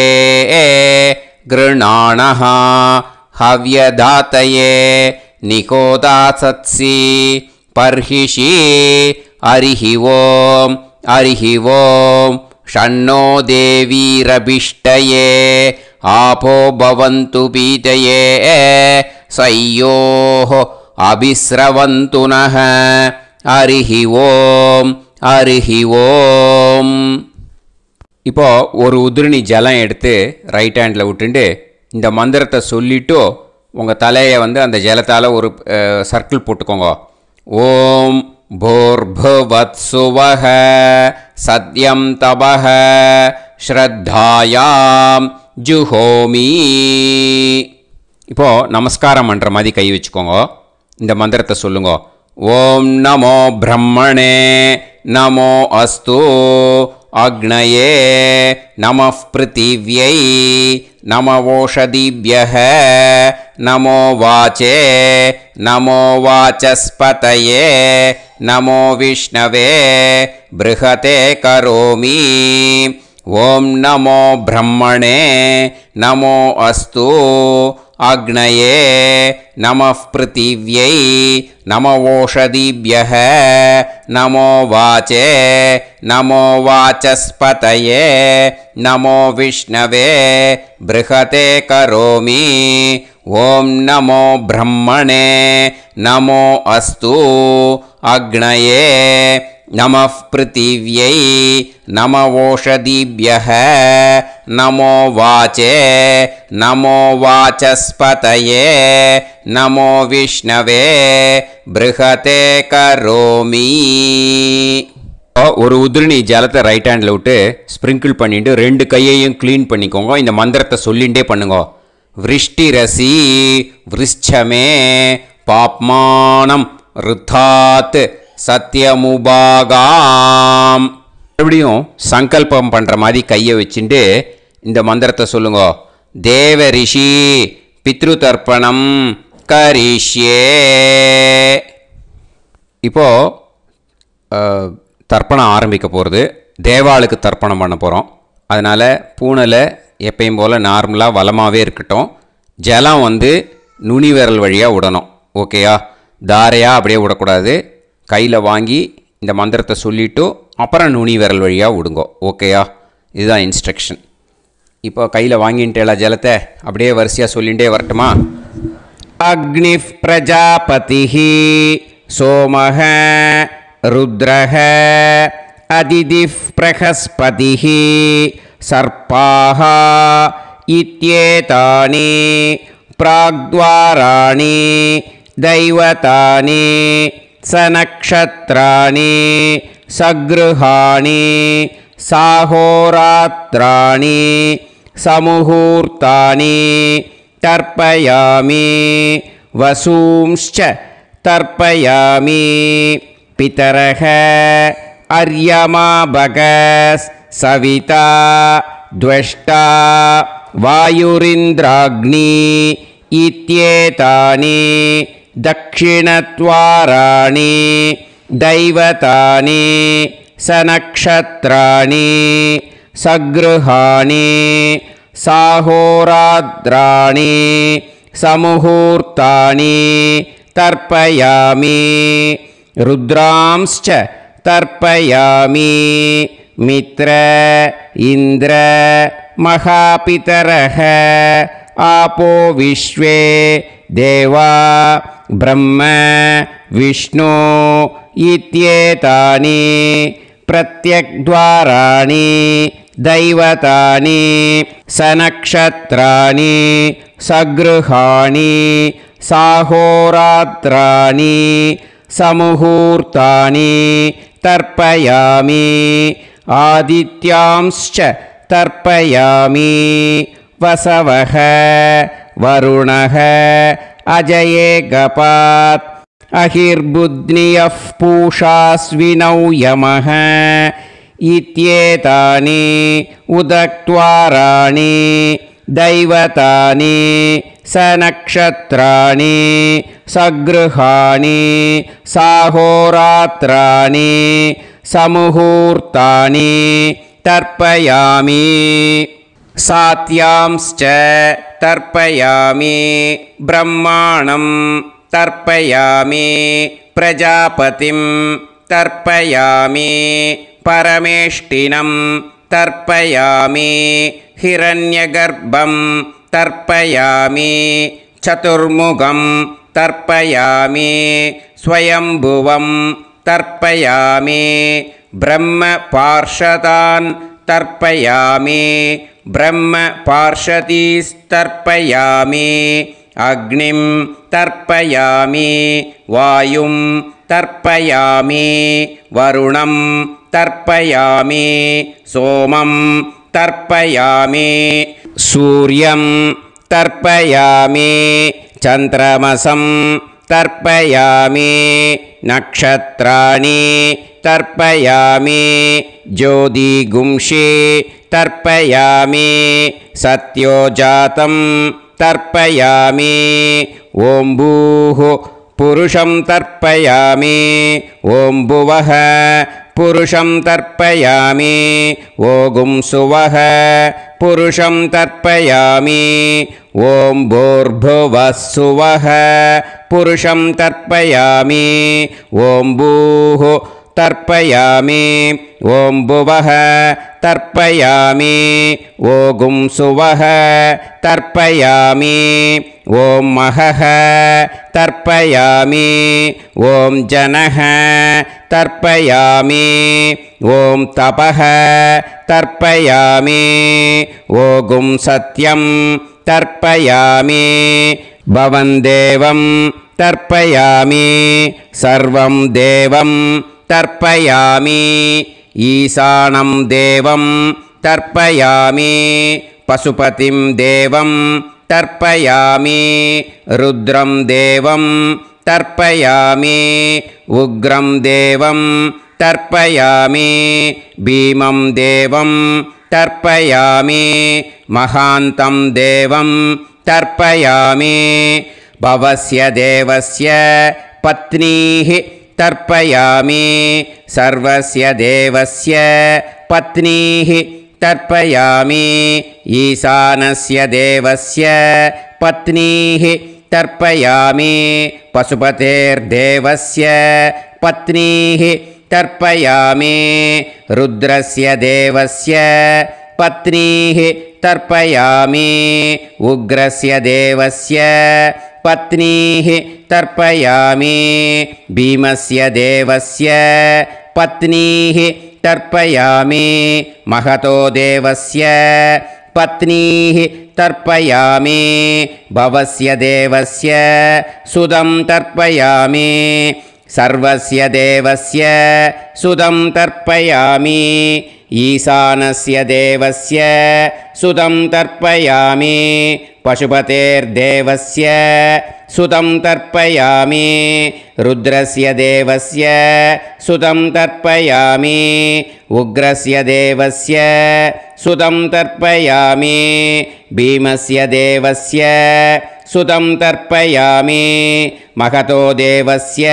கிருணாணஹ ஹவ்யதாத்தயே நிகோதாசத்சி பர்ஹிஷி. ஹரிஹி ஓம் ஹரிஹி ஓம் ஷண்ணோ தேவீரபிஷ்டயே ஆபோ பவந்து பீதயே சய்யோஹ அபிஸ்ரவந்து நஹ. ஹரிஹி ஓம் ஹரிஹி ஓம். இப்போ ஒரு உதிரணி ஜலம் எடுத்து ரைட் ஹேண்டில் விட்டுண்டு இந்த மந்திரத்தை சொல்லிவிட்டு உங்கள் தலையை அந்த ஜலத்தால் ஒரு சர்க்கிள் போட்டுக்கோங்க. ஓம் பூர்புவத்சுவஹ சத்யம் தபஹ ஸ்ரத்தாயாம் ஜுஹோமி. இப்போது நமஸ்காரம் பண்ணுற மாதிரி கை வச்சுக்கோங்க. இந்த மந்திரத்தை சொல்லுங்க. ஓம் நமோ பிரம்மணே நமோ அஸ்து அக்னயே நமः பிருத்திவ்யை நமவோஷதிभ्यः நமோ வாச்சே நமோ வாசஸ்பதயே நமோ விஷ்ணவே ப்ருஹதே கரோமி. ஓம் நமோ பிரம்மணே நமோ அஸ்து அக்னயே நமः பிருத்திவ்யை நமவோஷதிभ्यः நமோ வாச்சே நமோ வாசஸ்பதயே நமோ விஷ்ணவே ப்ருஹதே கரோமி. ஓம் நமோ பிரம்மணே நமோ அஸ்து அக்னயே நமः பிருத்திவ்யை நமவோஷதிभ्यः நமோ வாச்சே நமோ வாசஸ்பதயே நமோ விஷ்ணவே ப்ருஹதே கரோமி. ஒரு உதிரணி ஜலத்தை ரைட் ஹேண்டில் விட்டு ஸ்ப்ரிங்கிள் பண்ணிட்டு ரெண்டு கையையும் க்ளீன் பண்ணிக்கோங்க. இந்த மந்திரத்தை சொல்லிகிட்டே பண்ணுங்க. விருஷ்டிரசி விருஷ்சமே பாப்மானம் ருத்தாத் சத்யமுபாகாம். மறுபடியும் சங்கல்பம் பண்ணுற மாதிரி கையை வச்சுட்டு இந்த மந்திரத்தை சொல்லுங்க. தேவ ரிஷி பித்ரு தர்ப்பணம் கரிஷ்யே. இப்போது தர்ப்பணம் ஆரம்பிக்க போகிறது. தேவாளுக்கு தர்ப்பணம் பண்ண போகிறோம். அதனால் பூனலை எப்பயும் போல் நார்மலாக வளமாகவே இருக்கட்டும். ஜலம் நுனி விரல் வழியாக விடணும். ஓகேயா? தாரையாக அப்படியே விடக்கூடாது. கையில் வாங்கி இந்த மந்திரத்தை சொல்லிவிட்டு அப்புறம் நுனி விரல் வழியாக விடுங்கோ. ஓகேயா? இதுதான் இன்ஸ்ட்ரக்ஷன். இப்போ கையில் வாங்கிட்டேல ஜலத்தை அப்படியே வரிசையாக சொல்லிகிட்டே வரட்டுமா? அக்னிஃப் பிரஜாபதிஹி சோமஹ ருத்ரஹ அதிதிஃப் பிரகஸ்பதிஹி சர்ப்பாஹ இத்யேதானி பிராக்த்வாராணி தைவதானி சநக்ஷத்ராணி சக்ருஹாணி சாஹோராத்ராணி சமுஹூர்த்தானி தர்ப்பயாமி வசூம்ச்ச தர்ப்பயாமி பிதரஹ அர்யமா பகஸ் சவிதா த்வஷ்டா வாயுரிந்திராக்னி இத்யேதானி தக்ஷிணத்வாராணி தைவதானி सनक्षत्राणि सगृहाणि साहोरात्राणि समुहूर्तानि तर्पयामि रुद्रांश्च तर्पयामि मित्र इन्द्र महापितरः आपो विश्वे देवा ब्रह्म विष्णु इत्येतानि प्रत्यग्द्वाराणि दैवतानि सनक्षत्राणि सगृहाणि साहोरात्राणि समुहूर्तानि तर्पयामि आदित्यांश्च तर्पयामि वसवः वरुणः अजये गपात् अहिर्बुध्नियः पूषास्विनौ यमः इत्येतानि उदक्त्वाराणि दैवतानि सनक्षत्राणि सगृहाणि साहोरात्राणि समुहूर्तानि तर्पयामि सात्यांश्च तर्पयामि ब्रह्माणं तर्पयामि प्रजापतिं तर्पयामि परमेष्टिनं तर्पयामि हिरण्यगर्भं तर्पयामि चतुर्मुखं तर्पयामि स्वयंभुवं तर्पयामि ब्रह्मपार्षदान् तर्पयामि ब्रह्मपार्षदीस्तर्पयामि अग्निं तर्पयामि वायुं तर्पयामि वरुणं तर्पयामि सोमं तर्पयामि सूर्यं तर्पयामि चन्द्रमसं तर्पयामि नक्षत्राणि तर्पयामि ज्योतिगुंषि तर्पयामि सत्योजातं तर्पयामि ॐ भूः पुरुषं तर्पयामि ॐ भुवः पुरुषं तर्पयामि ॐ सुवः पुरुषं तर्पयामि ॐ भूर्भुवः सुवः पुरुषं तर्पयामि ॐ भूः तर्पयामि ॐ भुवः तर्पयामि ॐ सुवः तर्पयामि ॐ महः तर्पयामि ॐ जनः तर्पयामि ॐ तपः तर्पयामि ॐ सत्यं तर्पयामि भवं देवं तर्पयामि सर्वं देवं तर्पयामि ईशानं देवं तर्पयामि पशुपतिं देवं तर्पयामि रुद्रं देवं तर्पयामि उग्रं देवं तर्पयामि भीमं देवं तर्पयामि महान्तं देवं तर्पयामि भवस्य देवस्य पत्नीः तर्पयामि सर्वस्य देवस्य पत्नीः तर्पयामि ईशानस्य देवस्य पत्नीः तर्पयामि पशुपतेर्देवस्य पत्नीः तर्पयामि रुद्रस्य देवस्य पत्नीः तर्पयामि उग्रस्य देवस्य पत्नीः तर्पयामि भीमस्य देवस्य पत्नीः तर्पयामि महतो देवस्य पत्नीः तर्पयामि भवस्य देवस्य सुदं तर्पयामि सर्वस्य देवस्य सुदं तर्पयामि ईशानस्य देवस्य सुदं तर्पयामि पशुपतेर्देवस्य सुदं तर्पयामि रुद्रस्य देवस्य सुदं तर्पयामि उग्रस्य देवस्य सुदं तर्पयामि भीमस्य देवस्य सुदं तर्पयामि महतो देवस्य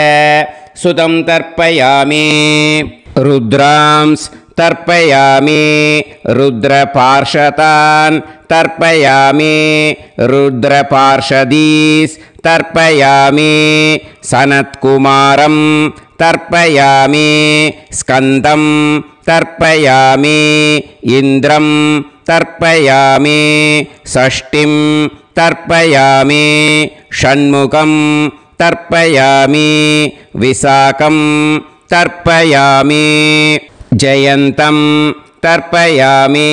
सुदं तर्पयामि रुद्रांस् तर्पयामि रुद्रपार्षदान् तर्पयामि रुद्रपार्षदीस् तर्पयामि सनत्कुमारं तर्पयामि स्कन्दं तर्पयामि इन्द्रं तर्पयामि षष्टिं तर्पयामि षण्मुखं तर्पयामि विशाखं तर्पयामि जयन्तं तर्पयामि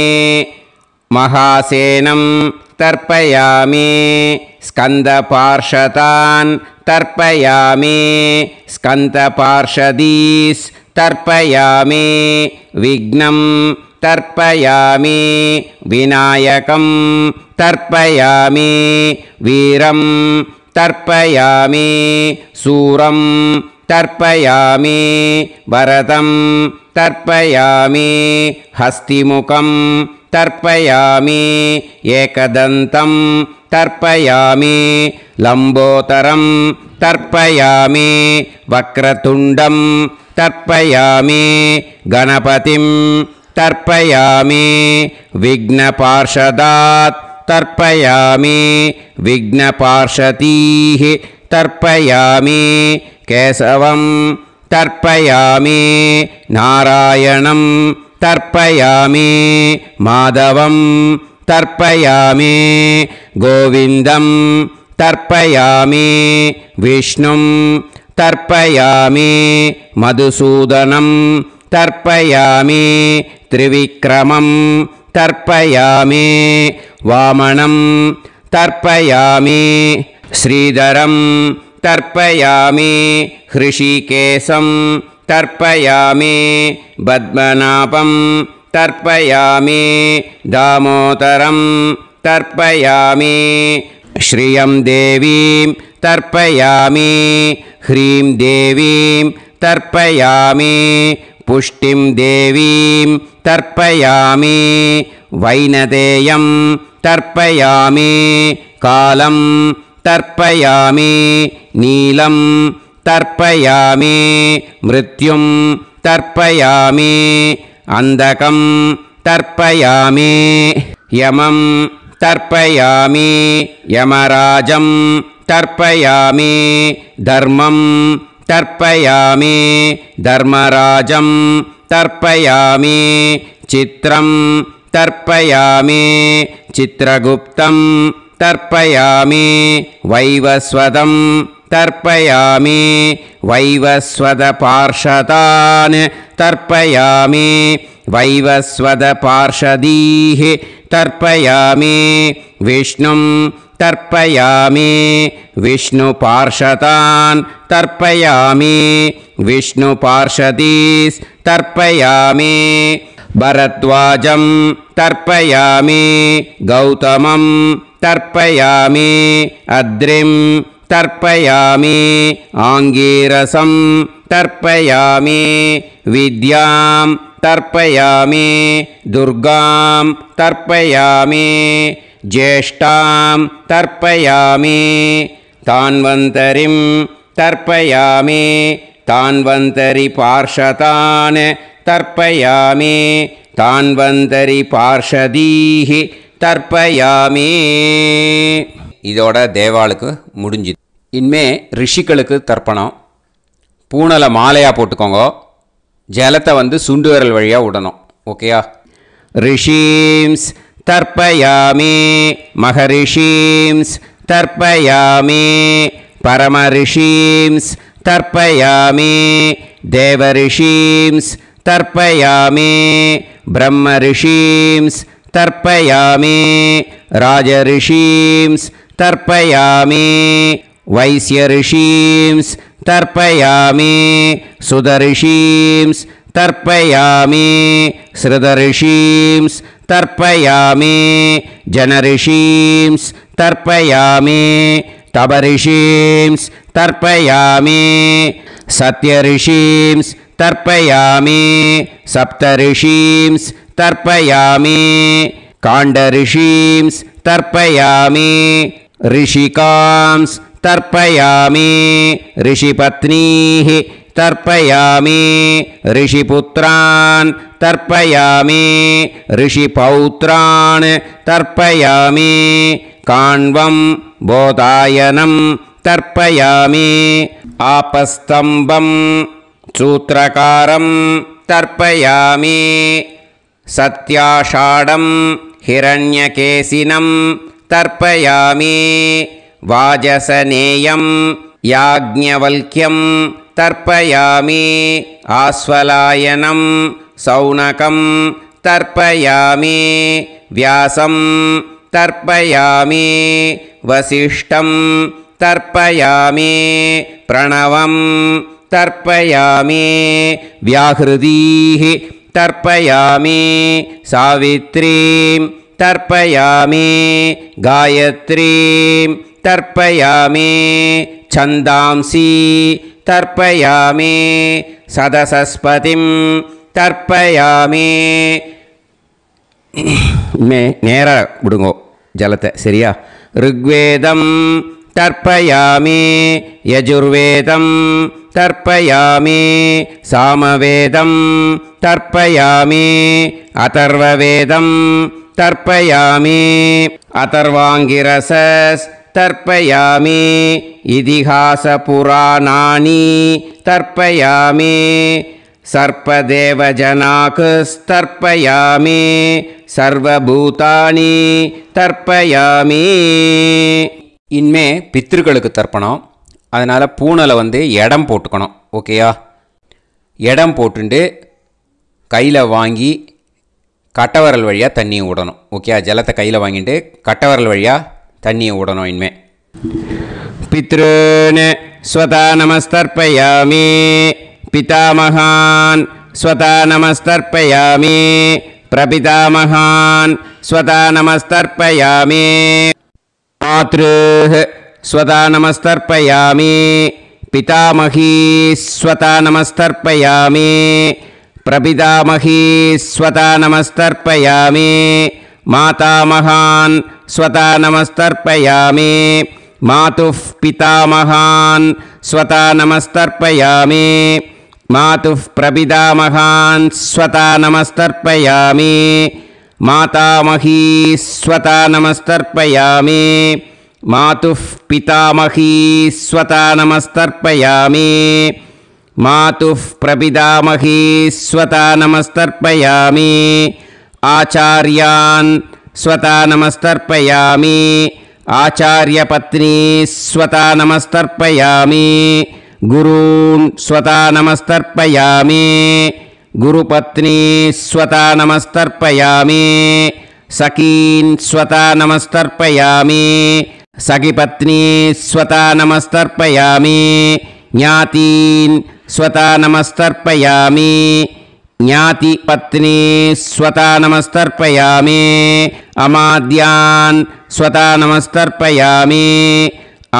महासेनं तर्पयामि स्कन्दपार्षदान् तर्पयामि स्कन्दपार्षदीस् तर्पयामि विघ्नं तर्पयामि विनायकं तर्पयामि वीरं तर्पयामि सूरं तर्पयामि भरतं तर्पयामि हस्तिमुखं तर्पयामि एकदन्तं तर्पयामि लम्बोदरं तर्पयामि वक्रतुण्डं तर्पयामि गणपतिं तर्पयामि विघ्नपार्षदात् तर्पयामि विघ्नपार्षदीः तर्पयामि केशवं तर्पयामि नारायणं तर्पयामि माधवं तर्पयामि गोविन्दं तर्पयामि विष्णुं तर्पयामि मधुसूदनं तर्पयामि त्रिविक्रमं तर्पयामि वामनं तर्पयामि श्रीधरं तर्पयामि हृषिकेशं तर्पयामि पद्मनाभं तर्पयामि दामोदरं तर्पयामि श्रियं देवीं तर्पयामि ह्रीं देवीं तर्पयामि पुष्टिं देवीं तर्पयामि वैनदेयं तर्पयामि कालं तर्पयामि नीलं तर्पयामि मृत्युं तर्पयामि अन्धकं तर्पयामि यमं तर्पयामि यमराजं तर्पयामि धर्मं तर्पयामि धर्मराजं तर्पयामि चित्रं तर्पयामि चित्रगुप्तं तर्पयामि वैवस्वतं तर्पयामि वैवस्वतपार्षदान् तर्पयामि वैवस्वतपार्षदीः तर्पयामि विष्णुं तर्पयामि विष्णुपार्षदान् तर्पयामि विष्णुपार्षदीस् तर्पयामि भरद्वाजं तर्पयामि गौतमं तर्पयामि अद्रिं तर्पयामि आङ्गीरसं तर्पयामि विद्यां तर्पयामि दुर्गां तर्पयामि ज्येष्ठां तर्पयामि तान्वन्तरिं तर्पयामि तान्वन्तरिपार्षदान् तर्पयामि तान्वन्तरिपार्षदीः தர்ப்பயாமி. இதோட தேவாளுக்கு முடிஞ்சுது. இனிமே ரிஷிகளுக்கு தர்ப்பணம். பூனலை மாலையாக போட்டுக்கோங்க. ஜலத்தை சுண்டு விரல் வழியாக விடணும். ஓகேயா? ரிஷீம்ஸ் தர்ப்பயாமி, மகரிஷீம்ஸ் தர்ப்பயாமி, பரமரிஷீம்ஸ் தர்ப்பயாமி, தேவரிஷீம்ஸ் தர்ப்பயாமி, பிரம்மரிஷீம்ஸ் तर्पयामि, राजऋषींस् तर्पयामि, वैश्यऋषींस् तर्पयामि, सुदऋषींस् तर्पयामि, श्रुतऋषींस् तर्पयामि, जनऋषींस् तर्पयामि, तपऋषींस् तर्पयामि, सत्यऋषींस् तर्पयामि, सप्तऋषींस् तर्पयामि, काण्डऋषींस् तर्पयामि, ऋषिकांस् तर्पयामि, ऋषिपत्नीः तर्पयामि ऋषिपुत्रान् तर्पयामि ऋषिपौत्रान् तर्पयामि काण्वं बोधायनं तर्पयामि आपस्तम्भं सूत्रकारं तर्पयामि सत्याषाढं हिरण्यकेशिनं तर्पयामि वाजसनेयं याज्ञवल्क्यं तर्पयामि आस्वलायनं सौनकं तर्पयामि व्यासं तर्पयामि वसिष्ठं तर्पयामि प्रणवं तर्पयामि व्याहृदीः तर्पयामि सावित्रीं तर्पयामि गायत्रीं तर्पयामि छन्दांसि तर्पयामि सदसस्पतिं तर्पयामि நேரா விடுங்கோ ஜலத்தை சரியா ऋग्वेदं तर्पयामि यजुर्वेदं तर्पयामि सामवेदं तर्पयामि अथर्ववेदं तर्पयामि अथर्वाङ्गिरसस् तर्पयामि इतिहासपुराणानि तर्पयामि सर्पदेवजनाकस्तर्पयामि सर्वभूतानि तर्पयामि இனிமே பித்ருக்களுக்கு தர்ப்பணம். அதனால் பூனலை வந்து இடம் போட்டுக்கணும். ஓகேயா? இடம் போட்டுண்டு கையில் வாங்கி கட்டவரல் வழியாக தண்ணியை விடணும். ஓகே? ஜலத்தை கையில் வாங்கிட்டு கட்டவரல் வழியாக தண்ணியை விடணும். இனிமே பித்ருன்னு ஸ்வதா நமஸ்தர்ப்பயாமி पितामहान् स्वता नमस्तर्पयामि प्रपितामहान् स्वता नमस्तर्पयामि मातृः स्वता नमस्तर्पयामि पितामही स्वता नमस्तर्पयामि प्रपितामही स्वता नमस्तर्पयामि मातामहान् स्वता नमस्तर्पयामि मातुः पितामहान् स्वता नमस्तर्पयामि मातुः प्रपितामहान् स्वता नमस्तर्पयामि मातामही स्वता नमस्तर्पयामि मातुः पितामही स्वता नमस्तर्पयामि मातुः प्रपितामही स्वता नमस्तर्पयामि आचार्यान् स्वता नमस्तर्पयामि आचार्यपत्नी स्वता नमस्तर्पयामि गुरून् स्वता नमस्तर्पयामि गुरुपत्नी स्वता नमस्तर्पयामि सखीन् स्वता नमस्तर्पयामि सखीपत्नी स्वता नमस्तर्पयामि ज्ञातीन् स्वता नमस्तर्पयामि ज्ञातिपत्नी स्वता नमस्तर्पयामि अमाद्यान् स्वता नमस्तर्पयामि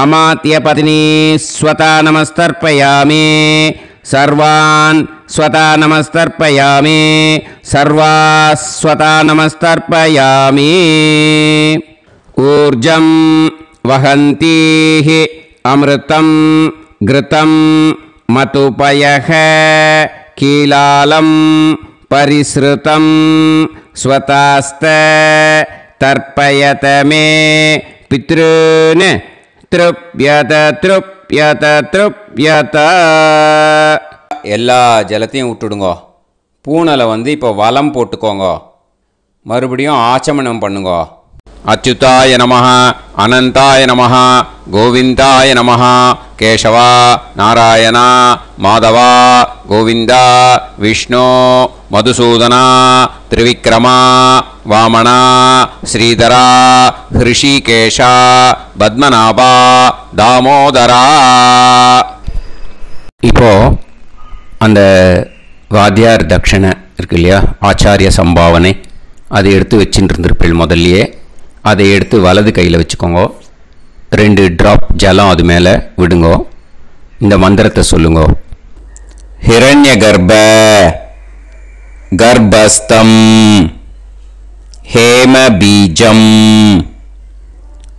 अमात्यपत्नी स्वता नमस्तर्पयामि सर्वान् स्वता नमस्तर्पयामि सर्वाः स्वता नमस्तर्पयामि ऊर्जं वहन्तीः अमृतं घृतं मतुपयः कीलालं परिसृतं स्वतास्त तर्पयत मे पितॄन् तृप्यत तृप्यत तृप्यत எல்லா ஜலத்தையும் விட்டுடுங்கோ. பூனலை வந்து இப்போ வலம் போட்டுக்கோங்க. மறுபடியும் ஆச்சமனம் பண்ணுங்கோ. அச்சுதாய நமஹ அனந்தாய நமஹ கோவிந்தாய நமஹ கேசவா நாராயணா மாதவா கோவிந்தா விஷ்ணு மதுசூதனா திரிவிக்ரமா வாமனா ஸ்ரீதரா ஹிருஷிகேஷா பத்மநாபா தாமோதரா. இப்போ அந்த வாத்தியார் தட்சணை இருக்கு இல்லையா, ஆச்சாரிய சம்பாவனை, அதை எடுத்து வச்சுட்டு இருந்திருப்பேன் முதல்லையே. அதை எடுத்து வலது கையில் வச்சுக்கோங்க. 2 ட்ராப் ஜலம் அது மேலே விடுங்கோ. இந்த மந்திரத்தை சொல்லுங்கோ. ஹிரண்ய கர்ப்ப கர்ப்பஸ்தம் ஹேம பீஜம்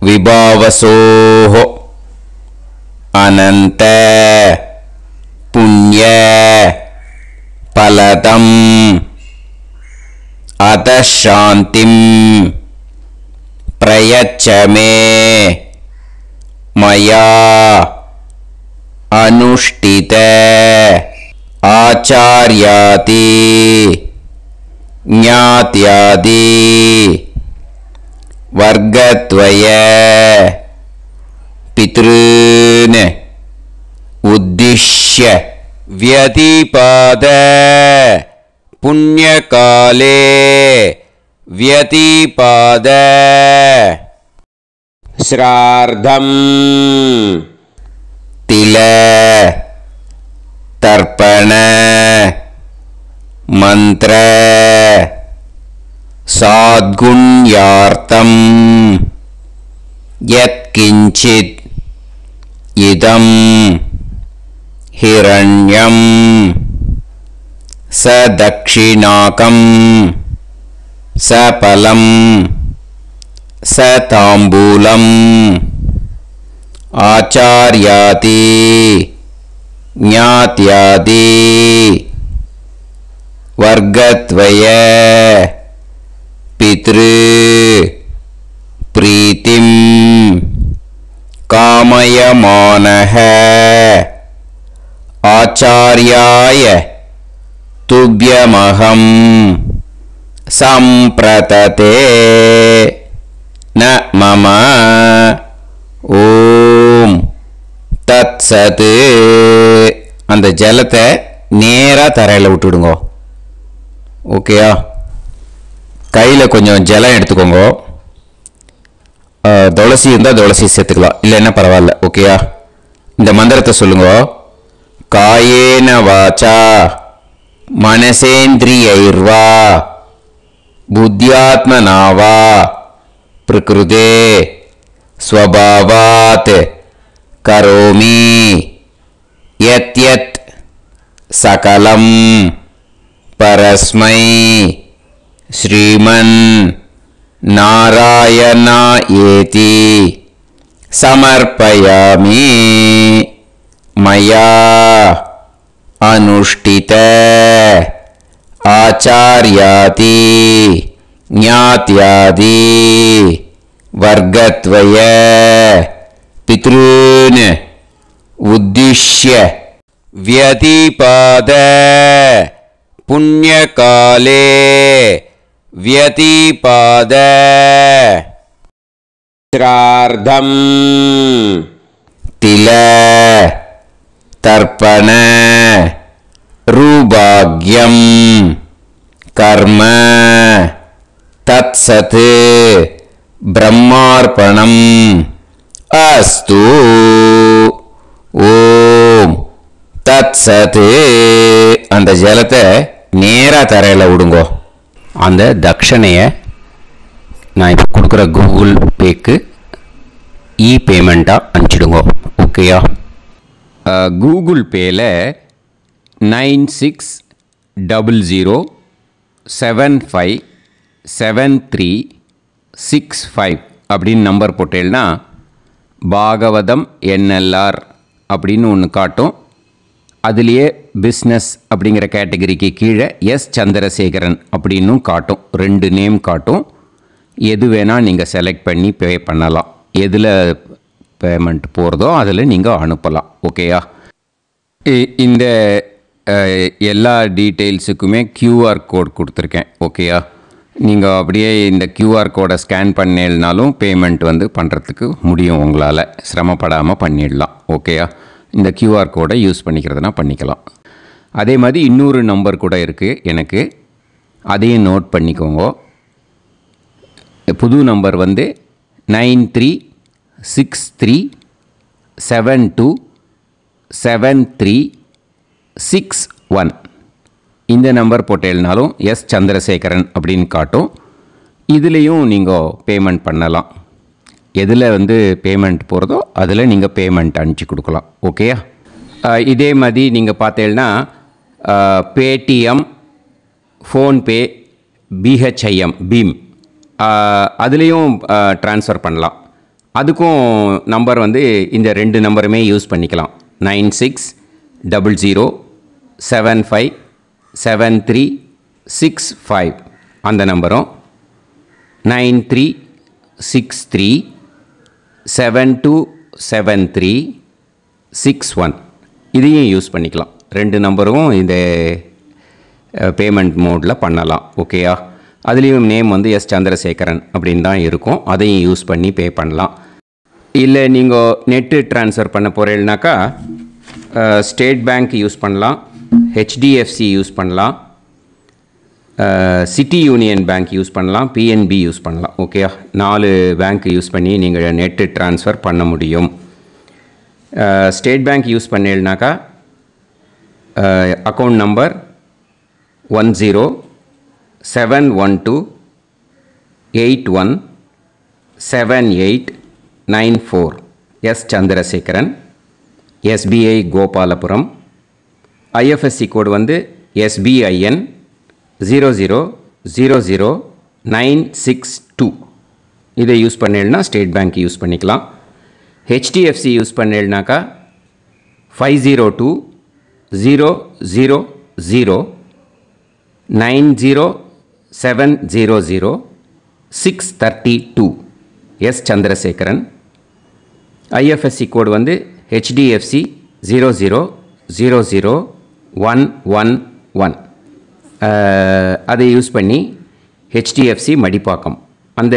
விபாவசோஹோ அனந்த புண்ணிய பலதம் அதசாந்திம் பிரயச்சமே மயா அனுஷ்டித ஆச்சார்யாதி ஞாத்யாதி வர்க்கத்வய பித்ருன் உத்திஷ்ய व्यतिपाद पुण्यकाले व्यतिपाद श्रार्धं तिल तर्पण मंत्र साद्गुण्यार्थं यत्किंचित् इदं हिरण्यं स दक्षिणाकं स फलं स ताम्बूलम् आचार्याति ज्ञात्यादि वर्गद्वय पितृ प्रीतिं कामयमानः आचार्याय तुभ्यमहं सम्प्रतते न मम ஓம் தத்சத். அந்த ஜலத்தை நேராக தரையில் விட்டுடுங்க. ஓகேயா? கையில் கொஞ்சம் ஜலம் எடுத்துக்கோங்க. துளசி இருந்தால் துளசி சேர்த்துக்கலாம், இல்லைன்னா பரவாயில்ல. ஓகேயா? இந்த மந்திரத்தை சொல்லுங்க. காயேன வாச்சா மனசேந்திரியைர்வா புத்தியாத்மனாவா பிரகிருதே ஸ்வபாவாத் கரோமி யத் யத் சகலம் பரஸ்மை ஸ்ரீமன் நாராயணா ஏதி சமர்ப்பயாமி மயா அனுஷ்டித ஆச்சார்யாதி ஞாத்யாதி வர்க்கத்வய பித்ருன் உத்திஷ்ய व्यतिपाद पुण्यकाले व्यतिपाद श्रार्धं तिल तर्पण रूभाग्यं कर्म तत्सत् ब्रह्मार्पणम् अस्तु. ஓம் தத்சத். அந்த ஜலத்தை நேராக தரையில் விடுங்கோ. அந்த தட்சணையை நான் இப்போ கொடுக்குற கூகுள் பேக்கு பேமெண்ட்டாக அனுப்பிச்சிடுங்கோ. ஓகேயா? கூகுள் பேயில் 9600757365 அப்படின்னு நம்பர் போட்டேன்னா பாகவதம் என்எல்ஆர் அப்படின்னு ஒன்று காட்டும். அதுலேயே பிஸ்னஸ் அப்படிங்கிற கேட்டகரிக்கு கீழே எஸ் சந்திரசேகரன் அப்படின்னும் காட்டும். 2 நேம் காட்டும். எது வேணால் நீங்கள் செலக்ட் பண்ணி பே பண்ணலாம். எதில் பேமெண்ட் போகிறதோ அதில் நீங்கள் அனுப்பலாம். ஓகேயா? இந்த எல்லா டீட்டெயில்ஸுக்குமே QR கோட் கொடுத்துருக்கேன். ஓகேயா? நீங்கள் அப்படியே இந்த QR கோடை ஸ்கேன் பண்ணேனாலும் பேமெண்ட் வந்து பண்ணுறதுக்கு முடியும். உங்களால் சிரமப்படாமல் பண்ணிடலாம். ஓகேயா? இந்த QR கோடை யூஸ் பண்ணிக்கிறதுனா பண்ணிக்கலாம். அதே மாதிரி இன்னொரு நம்பர் கூட இருக்குது எனக்கு, அதையும் நோட் பண்ணிக்கோங்க. புது நம்பர் வந்து 9363727361. இந்த நம்பர் போட்டேனாலும் எஸ் சந்திரசேகரன் அப்படின்னு காட்டும். இதுலேயும் நீங்கள் பேமெண்ட் பண்ணலாம். எதில் வந்து பேமெண்ட் போகிறதோ அதில் நீங்கள் பேமெண்ட் அனுப்பிச்சி கொடுக்கலாம். ஓகேயா? இதே மாதிரி நீங்கள் பார்த்தேன்னா பேடிஎம், ஃபோன்பே, பிஹெச்ஐஎம் பீம் அதுலேயும் ட்ரான்ஸ்ஃபர் பண்ணலாம். அதுக்கும் நம்பர் வந்து இந்த 2 நம்பருமே யூஸ் பண்ணிக்கலாம். 00757365 அந்த நம்பரும் 9363727361 இதையும் யூஸ் பண்ணிக்கலாம். ரெண்டு நம்பரும் இந்த பேமெண்ட் மோடில் பண்ணலாம். ஓகேயா? அதுலேயும் நேம் வந்து எஸ் சந்திரசேகரன் அப்படின்னு தான் இருக்கும். அதையும் யூஸ் பண்ணி பே பண்ணலாம். இல்லை நீங்கள் நெட்டு ட்ரான்ஸ்ஃபர் பண்ண போகிறீங்கனாக்கா ஸ்டேட் பேங்க் யூஸ் பண்ணலாம், ஹெச்டிஎஃப்சி யூஸ் பண்ணலாம், சிட்டி யூனியன் பேங்க் யூஸ் பண்ணலாம், பிஎன்பி யூஸ் பண்ணலாம். ஓகேயா? 4 பேங்க் யூஸ் பண்ணி நீங்கள் நெட்டு ட்ரான்ஸ்ஃபர் பண்ண முடியும். ஸ்டேட் பேங்க் யூஸ் பண்ணீங்கனாக்கா account number 10712817894 S Chandrasekaran, SBI Gopalapuram. IFSC code வந்து SBIN 0000962. இதை யூஸ் பண்ணீங்கன்னா ஸ்டேட் பேங்க் யூஸ் பண்ணிக்கலாம். ஹெச்டிஎஃப்சி யூஸ் பண்ணீங்கனாக்கா 5020090700 எஸ் சந்திரசேகரன். ஐஎஃப்எஸ்சி கோடு வந்து HDFC 0000111. அதை யூஸ் பண்ணி HDFC மடிப்பாக்கம் அந்த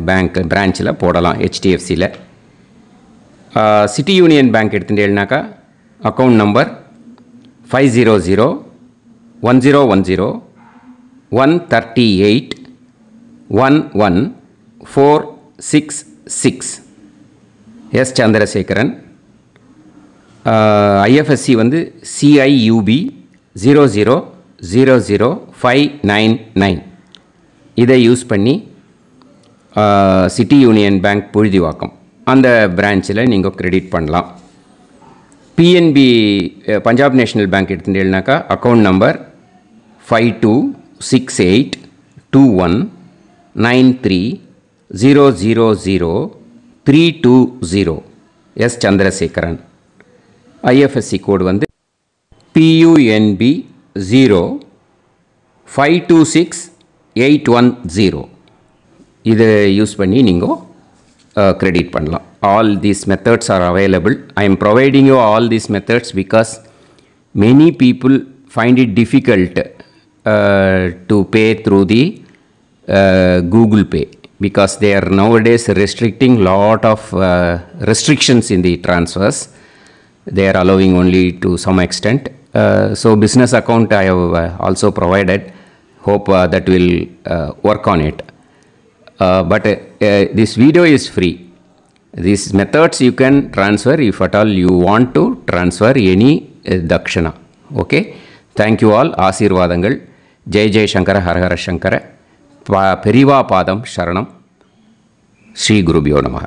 பேங்க் பிரான்ச்சில் போடலாம். HDFCயில் சிட்டி யூனியன் பேங்க் எடுத்துட்டேன்னாக்கா account number 5001001381146 S Chandrasekaran. IFSC வந்து CIUB 0000599. இதை யூஸ் பண்ணி சிட்டி யூனியன் பேங்க் புழுதிவாக்கம் அந்த பிரான்ச்சில் நீங்கள் கிரெடிட் பண்ணலாம். பிஎன்பி பஞ்சாப் நேஷ்னல் பேங்க் எடுத்துட்டேன்னாக்கா account number 52682193000320 S Chandrasekaran. IFSC code வந்து PUNB 0526810. இதை யூஸ் பண்ணி நீங்கள் கிரெடிட் பண்ணலாம். All these methods are available. I am providing you all these methods because many people find it difficult to pay through the Google Pay because they are nowadays restricting lot of restrictions in the transfers. They are allowing only to some extent. So business account I have also provided. Hope that will work on it. But this video is free. These methods you can transfer if at all you want to transfer any dakshana. Okay. Thank you all. ஆசீர்வாதங்கள். ஜெய் ஜெய் சங்கர ஹரஹர சங்கர. பெரிவா பாதம் சரணம். ஸ்ரீ குருபியோ நமஹ.